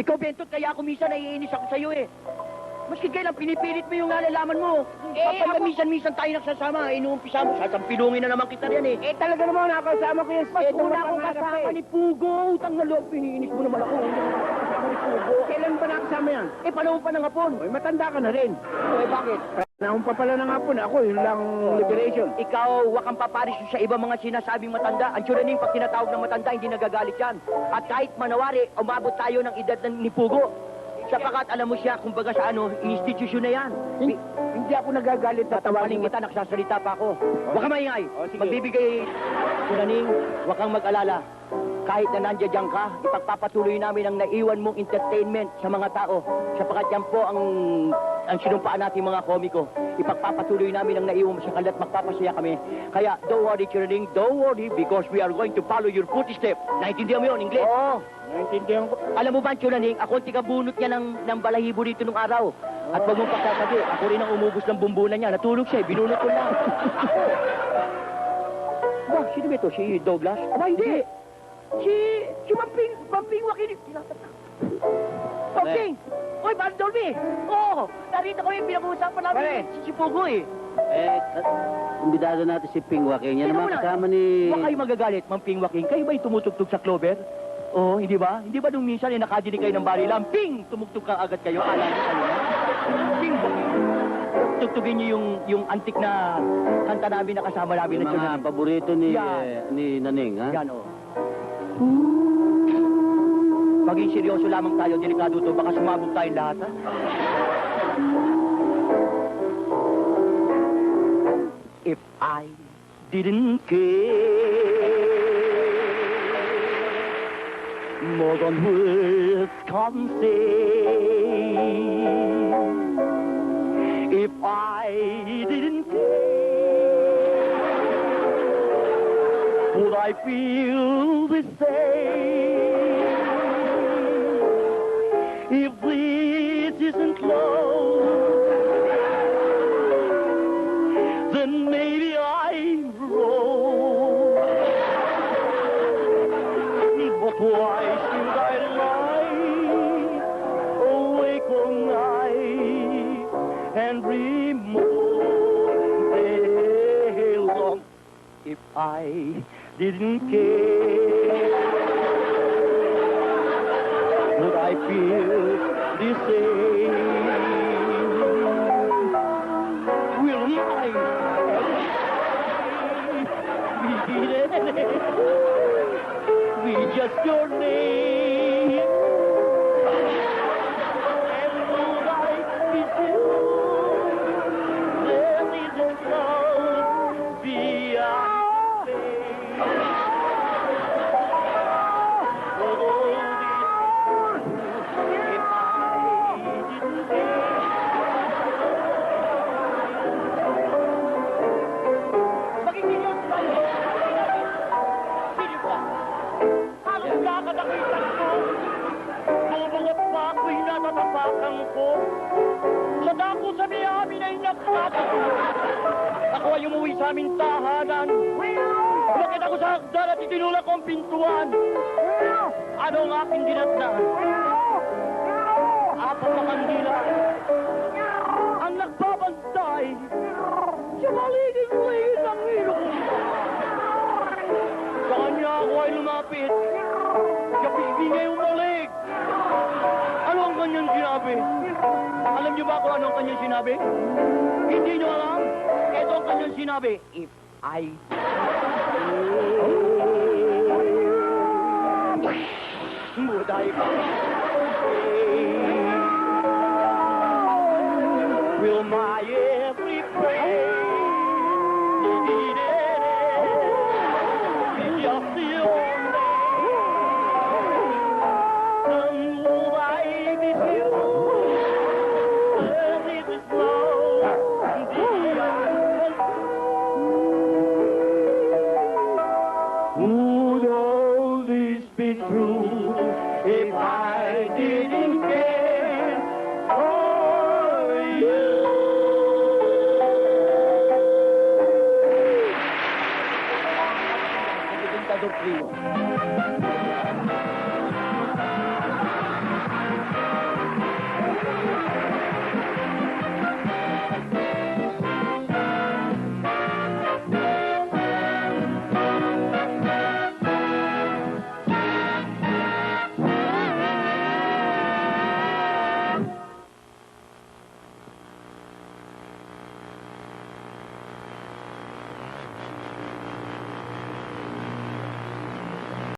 Ikaw, Bentot, kaya ako minsan naiinis ako sa'yo eh. Maski kailan pinipilit mo yung nalalaman mo. Kapag minsan-minsan tayo nagsasama, inuumpisa mo, sasampilungin na naman kita yan eh. Talaga naman nakasama ko yung spot. Una akong kasama ni Pugo, utang na loob, piniinis mo naman ako. Kasama ni Pugo. Kailan ba nakasama yan? Panahon pa ng hapon. Matanda ka na rin. Bakit? Panahon pa pala ng hapon. Ako, yun lang liberation. Ikaw, wakang paparis sa iba mga sinasabing matanda. Ang tsunaning pag tinatawag ng matanda, hindi nagagalit yan. At kahit manawari, umabot tayo ng edad ni Pugo. Sapagat alam mo siya, kumbaga sa institusyon na yan. Hindi ako nagagalit na tawagin kita, nagsasalita pa ako. Huwag ka maingay. Sige. Magbibigay, tsunaning, huwag kang mag-alala. Kahit na nandiyan ka, ipagpapatuloy namin ang naiwan mong entertainment sa mga tao. Sapagat yan po ang sinumpaan natin mga komiko. Ipagpapatuloy namin ang naiwan mo sa kalat, magpapasaya kami. Kaya, don't worry, Chirling, don't worry, because we are going to follow your footstep. Naintindihan mo yun, English? Oo, naintindihan ko. Alam mo ba, Chirling, ako ang tigabunot niya ng balahibo dito nung araw. At wag mong pagsasabi, ako rin ang umubos ng bumbunan niya. Natulog siya, binunot ko lang. Ba, sino ba ito? Si Douglas? Aba, hindi. Si Pamping Wakin. Pamping! Oy, Van Dolby! Oo, narito ko yung pinag-uusapan namin si Pugo eh. Kumbidado natin si Ping Waking. Yan Teka naman muna. kasama ni... Huwag kayo magagalit, Mang Ping Waking. Kayo ba'y tumutugtog sa Clover? Oo, hindi ba? Hindi ba nung minsan nakadinig kayo ng barilan? Ping! Tumugtog ka agad kayo. Alam niyo kanina. Ping Waking. Tugtugin niyo yung antik na kanta namin na kasama namin. Yung mga paborito ni, Yan. ni Naning, ha? Yan, oo. Maging seryoso lamang tayo, delikado to. Baka sumabog tayong lahat, ha? If I didn't care more than words can say, if I didn't care, would I feel the same? If this isn't love, then maybe I'm wrong. But why should I lie awake all night and dream all day long? If I didn't care, would I feel the same? Will my be just your name? And would I be sure there isn't love beyond fame? For all this, if I didn't care. Bakit hindi yun tayo? Silip ka. Halos nakadakitan ko. Bubungot pa ako'y natatapakan ko. Sa dako sa miyamin ay nakakata ko. Ako ay umuwi sa aming tahanan. Umakit ako sa hagdan at itinulak ko ang pintuan. Ano ang aking dinatnan? Apat na kandila ang nagbabantay sa maligid-ligid ng ilong. Sa kanya ako ay lumapit. Siya pinigay umalig. Ano ang kanyang sinabi? Alam niyo ba kung ano ang kanyang sinabi? Hindi niyo alam? Ito ang kanyang sinabi. If I... Would I... Will my